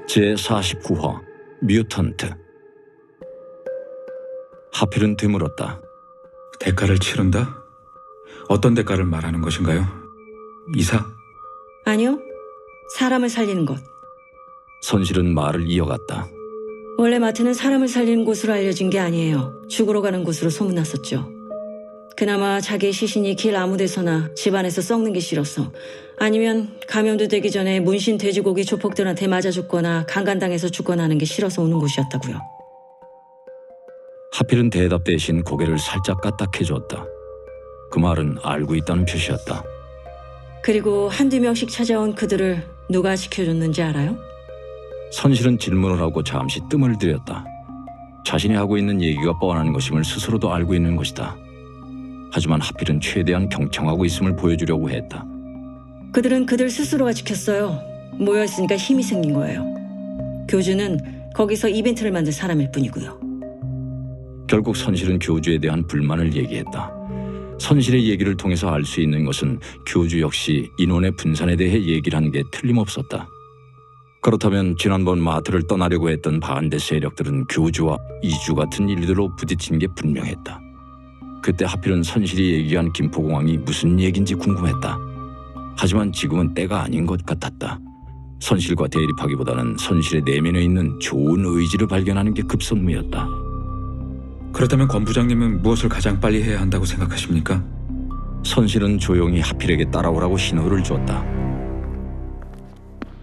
제49화 뮤턴트. 하필은 되물었다. 대가를 치른다? 어떤 대가를 말하는 것인가요? 이사? 아니요. 사람을 살리는 것. 선실은 말을 이어갔다. 원래 마트는 사람을 살리는 곳으로 알려진 게 아니에요. 죽으러 가는 곳으로 소문났었죠. 그나마 자기의 시신이 길 아무 데서나 집안에서 썩는 게 싫어서, 아니면 감염도 되기 전에 문신 돼지고기 조폭들한테 맞아 죽거나 강간당해서 죽거나 하는 게 싫어서 오는 곳이었다고요. 하필은 대답 대신 고개를 살짝 까딱해줬다. 그 말은 알고 있다는 표시였다. 그리고 한두 명씩 찾아온 그들을 누가 지켜줬는지 알아요? 선실은 질문을 하고 잠시 뜸을 들였다. 자신이 하고 있는 얘기가 뻔한 것임을 스스로도 알고 있는 것이다. 하지만 하필은 최대한 경청하고 있음을 보여주려고 했다. 그들은 그들 스스로가 지켰어요. 모여있으니까 힘이 생긴 거예요. 교주는 거기서 이벤트를 만든 사람일 뿐이고요. 결국 선실은 교주에 대한 불만을 얘기했다. 선실의 얘기를 통해서 알 수 있는 것은 교주 역시 인원의 분산에 대해 얘기를 한 게 틀림없었다. 그렇다면 지난번 마트를 떠나려고 했던 반대 세력들은 교주와 이주 같은 일들로 부딪힌 게 분명했다. 그때 하필은 선실이 얘기한 김포공항이 무슨 얘긴지 궁금했다. 하지만 지금은 때가 아닌 것 같았다. 선실과 대립하기보다는 선실의 내면에 있는 좋은 의지를 발견하는 게 급선무였다. 그렇다면 권 부장님은 무엇을 가장 빨리 해야 한다고 생각하십니까? 선실은 조용히 하필에게 따라오라고 신호를 줬다.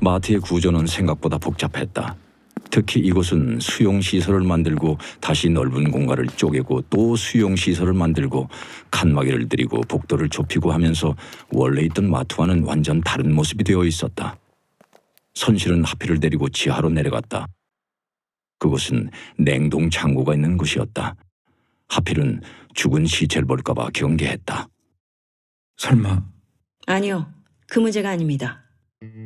마트의 구조는 생각보다 복잡했다. 특히 이곳은 수용시설을 만들고 다시 넓은 공간을 쪼개고 또 수용시설을 만들고 칸막이를 들이고 복도를 좁히고 하면서 원래 있던 마트와는 완전 다른 모습이 되어 있었다. 선실은 하필을 데리고 지하로 내려갔다. 그곳은 냉동 창고가 있는 곳이었다. 하필은 죽은 시체를 볼까봐 경계했다. 설마 아니요. 그 문제가 아닙니다.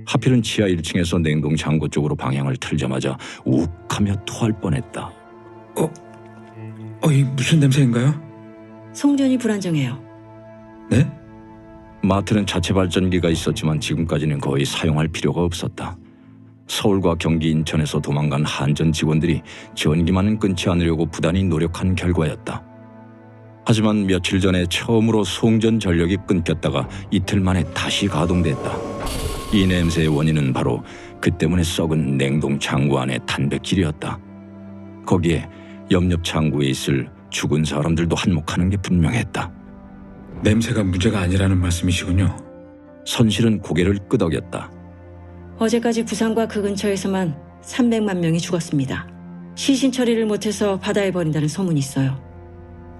하필은 지하 1층에서 냉동 창고 쪽으로 방향을 틀자마자 욱하며 토할 뻔했다. 이 무슨 냄새인가요? 송전이 불안정해요. 네? 마트는 자체 발전기가 있었지만 지금까지는 거의 사용할 필요가 없었다. 서울과 경기 인천에서 도망간 한전 직원들이 전기만은 끊지 않으려고 부단히 노력한 결과였다. 하지만 며칠 전에 처음으로 송전 전력이 끊겼다가 이틀 만에 다시 가동됐다. 이 냄새의 원인은 바로 그 때문에 썩은 냉동 창고 안의 단백질이었다. 거기에 옆옆 창고에 있을 죽은 사람들도 한몫하는 게 분명했다. 냄새가 문제가 아니라는 말씀이시군요. 선실은 고개를 끄덕였다. 어제까지 부산과 그 근처에서만 300만 명이 죽었습니다. 시신 처리를 못해서 바다에 버린다는 소문이 있어요.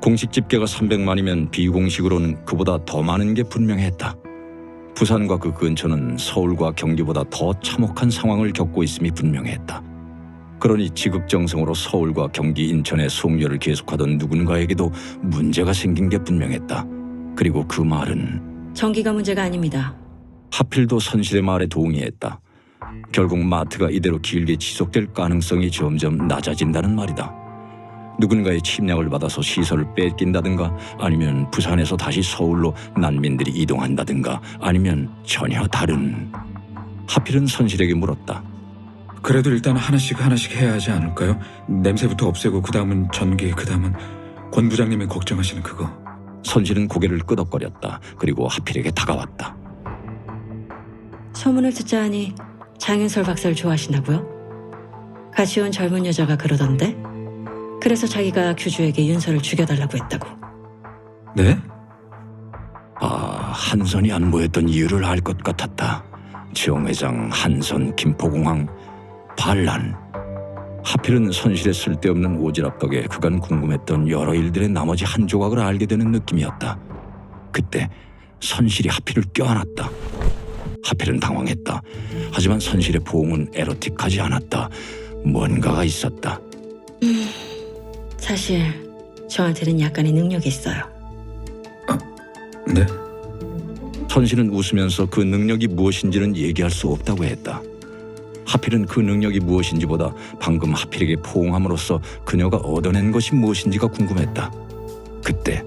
공식 집계가 300만이면 비공식으로는 그보다 더 많은 게 분명했다. 부산과 그 근처는 서울과 경기보다 더 참혹한 상황을 겪고 있음이 분명했다. 그러니 지극정성으로 서울과 경기, 인천의 송려를 계속하던 누군가에게도 문제가 생긴 게 분명했다. 그리고 그 말은 전기가 문제가 아닙니다. 하필도 선실의 말에 동의했다. 결국 마트가 이대로 길게 지속될 가능성이 점점 낮아진다는 말이다. 누군가의 침략을 받아서 시설을 뺏긴다든가, 아니면 부산에서 다시 서울로 난민들이 이동한다든가, 아니면 전혀 다른. 하필은 선실에게 물었다. 그래도 일단 하나씩 해야 하지 않을까요? 냄새부터 없애고 그 다음은 전기, 그 다음은 권 부장님이 걱정하시는 그거. 선실은 고개를 끄덕거렸다. 그리고 하필에게 다가왔다. 소문을 듣자 하니 장윤설 박사를 좋아하신다고요? 같이 온 젊은 여자가 그러던데? 그래서 자기가 교주에게 윤설을 죽여달라고 했다고. 네? 한선이 안 보였던 이유를 알 것 같았다. 정회장, 한선, 김포공항, 반란. 하필은 선실의 쓸데없는 오지랖 덕에 그간 궁금했던 여러 일들의 나머지 한 조각을 알게 되는 느낌이었다. 그때 선실이 하필을 껴안았다. 하필은 당황했다. 하지만 선실의 포옹은 에로틱하지 않았다. 뭔가가 있었다. 사실 저한테는 약간의 능력이 있어요. 네? 선실은 웃으면서 그 능력이 무엇인지는 얘기할 수 없다고 했다. 하필은 그 능력이 무엇인지보다 방금 하필에게 포옹함으로써 그녀가 얻어낸 것이 무엇인지가 궁금했다. 그때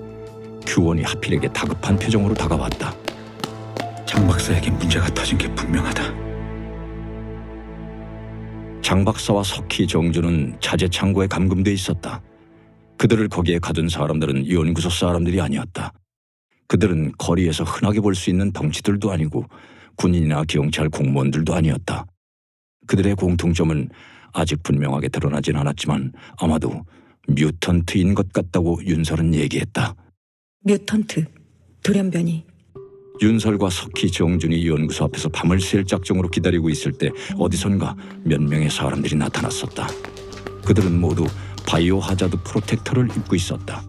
규원이 하필에게 다급한 표정으로 다가왔다. 장 박사에게 문제가 터진 게 분명하다. 장 박사와 석희, 정주는 자재 창고에 감금돼 있었다. 그들을 거기에 가둔 사람들은 연구소 사람들이 아니었다. 그들은 거리에서 흔하게 볼 수 있는 덩치들도 아니고 군인이나 경찰 공무원들도 아니었다. 그들의 공통점은 아직 분명하게 드러나진 않았지만 아마도 뮤턴트인 것 같다고 윤설은 얘기했다. 뮤턴트, 돌연변이. 윤설과 석희, 정준이 연구소 앞에서 밤을 샐 작정으로 기다리고 있을 때 어디선가 몇 명의 사람들이 나타났었다. 그들은 모두 바이오 하자드 프로텍터를 입고 있었다.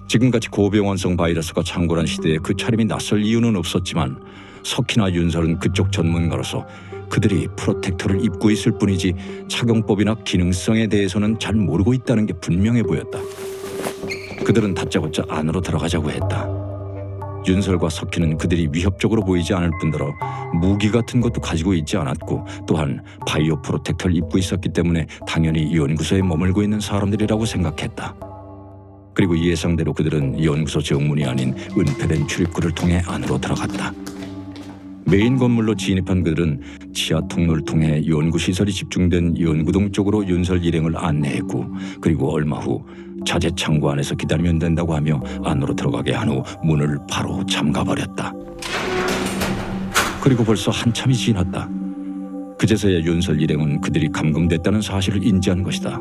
지금같이 고병원성 바이러스가 창궐한 시대에 그 차림이 낯설 이유는 없었지만 석희나 윤설은 그쪽 전문가로서 그들이 프로텍터를 입고 있을 뿐이지 착용법이나 기능성에 대해서는 잘 모르고 있다는 게 분명해 보였다. 그들은 다짜고짜 안으로 들어가자고 했다. 윤설과 석희는 그들이 위협적으로 보이지 않을 뿐더러 무기 같은 것도 가지고 있지 않았고 또한 바이오 프로텍터를 입고 있었기 때문에 당연히 연구소에 머물고 있는 사람들이라고 생각했다. 그리고 예상대로 그들은 연구소 정문이 아닌 은폐된 출입구를 통해 안으로 들어갔다. 메인 건물로 진입한 그들은 지하 통로를 통해 연구시설이 집중된 연구동 쪽으로 윤설 일행을 안내했고 그리고 얼마 후 자재 창고 안에서 기다리면 된다고 하며 안으로 들어가게 한 후 문을 바로 잠가버렸다. 그리고 벌써 한참이 지났다. 그제서야 윤설 일행은 그들이 감금됐다는 사실을 인지한 것이다.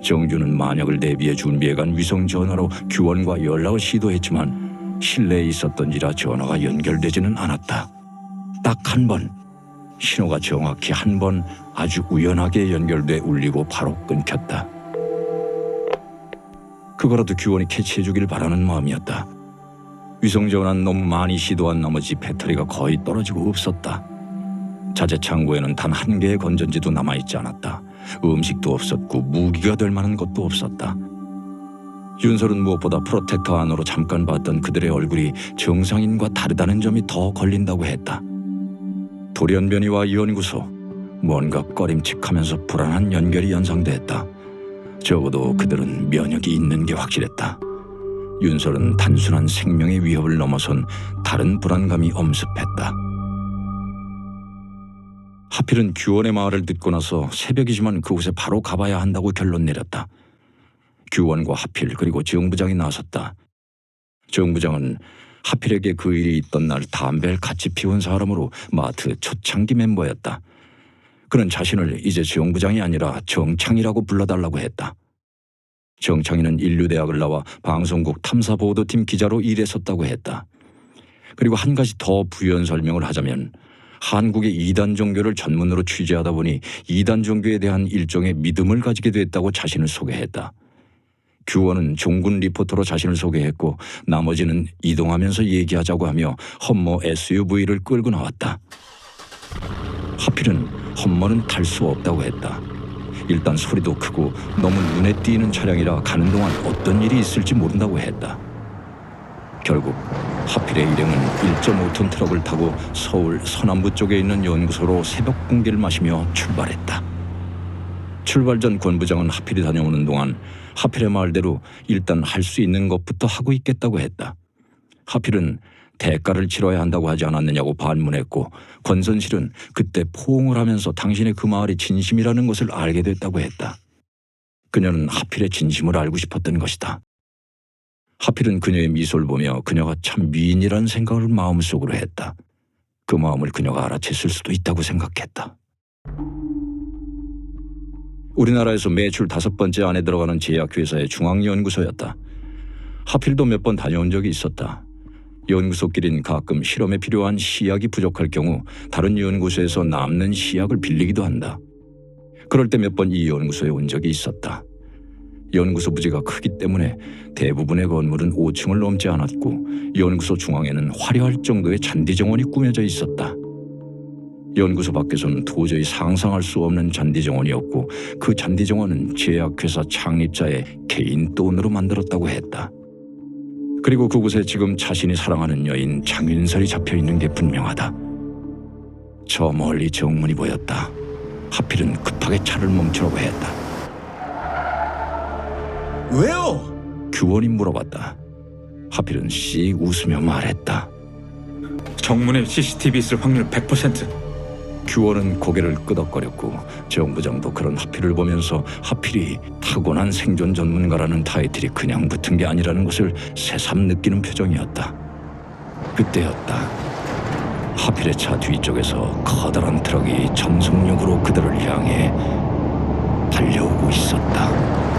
정주는 만약을 대비해 준비해간 위성 전화로 규원과 연락을 시도했지만 실내에 있었던지라 전화가 연결되지는 않았다. 딱 한 번, 신호가 정확히 한 번 아주 우연하게 연결돼 울리고 바로 끊겼다. 그거라도 규원이 캐치해주길 바라는 마음이었다. 위성 전환 너무 많이 시도한 나머지 배터리가 거의 떨어지고 없었다. 자재 창고에는 단 한 개의 건전지도 남아있지 않았다. 음식도 없었고 무기가 될 만한 것도 없었다. 윤설은 무엇보다 프로텍터 안으로 잠깐 봤던 그들의 얼굴이 정상인과 다르다는 점이 더 걸린다고 했다. 돌연변이와 연구소, 뭔가 꺼림칙하면서 불안한 연결이 연상됐다. 적어도 그들은 면역이 있는 게 확실했다. 윤설은 단순한 생명의 위협을 넘어선 다른 불안감이 엄습했다. 하필은 규원의 말을 듣고 나서 새벽이지만 그곳에 바로 가봐야 한다고 결론 내렸다. 규원과 하필 그리고 정 부장이 나섰다. 정 부장은 하필에게 그 일이 있던 날 담배를 같이 피운 사람으로 마트 초창기 멤버였다. 그는 자신을 이제 정 부장이 아니라 정창이라고 불러달라고 했다. 정창이는 인류대학을 나와 방송국 탐사보도팀 기자로 일했었다고 했다. 그리고 한 가지 더 부연 설명을 하자면 한국의 이단 종교를 전문으로 취재하다 보니 이단 종교에 대한 일종의 믿음을 가지게 됐다고 자신을 소개했다. 규원은 종군 리포터로 자신을 소개했고 나머지는 이동하면서 얘기하자고 하며 험머 SUV를 끌고 나왔다. 하필은 험머는 탈 수 없다고 했다. 일단 소리도 크고 너무 눈에 띄는 차량이라 가는 동안 어떤 일이 있을지 모른다고 했다. 결국 하필의 일행은 1.5톤 트럭을 타고 서울 서남부 쪽에 있는 연구소로 새벽 공기를 마시며 출발했다. 출발 전 권 부장은 하필이 다녀오는 동안 하필의 말대로 일단 할 수 있는 것부터 하고 있겠다고 했다. 하필은 대가를 치러야 한다고 하지 않았느냐고 반문했고 권선실은 그때 포옹을 하면서 당신의 그 말이 진심이라는 것을 알게 됐다고 했다. 그녀는 하필의 진심을 알고 싶었던 것이다. 하필은 그녀의 미소를 보며 그녀가 참 미인이라는 생각을 마음속으로 했다. 그 마음을 그녀가 알아챘을 수도 있다고 생각했다. 우리나라에서 매출 5번째 안에 들어가는 제약회사의 중앙연구소였다. 하필도 몇 번 다녀온 적이 있었다. 연구소끼린 가끔 실험에 필요한 시약이 부족할 경우 다른 연구소에서 남는 시약을 빌리기도 한다. 그럴 때 몇 번 이 연구소에 온 적이 있었다. 연구소 부지가 크기 때문에 대부분의 건물은 5층을 넘지 않았고 연구소 중앙에는 화려할 정도의 잔디 정원이 꾸며져 있었다. 연구소 밖에서는 도저히 상상할 수 없는 잔디 정원이었고 그 잔디 정원은 제약회사 창립자의 개인 돈으로 만들었다고 했다. 그리고 그곳에 지금 자신이 사랑하는 여인 장윤설이 잡혀있는 게 분명하다. 저 멀리 정문이 보였다. 하필은 급하게 차를 멈추라고 했다. 왜요? 규원이 물어봤다. 하필은 씩 웃으며 말했다. 정문에 CCTV 있을 확률 100%. 규원은 고개를 끄덕거렸고 정부장도 그런 하필을 보면서 하필이 타고난 생존 전문가라는 타이틀이 그냥 붙은 게 아니라는 것을 새삼 느끼는 표정이었다. 그때였다. 하필의 차 뒤쪽에서 커다란 트럭이 정성력으로 그들을 향해 달려오고 있었다.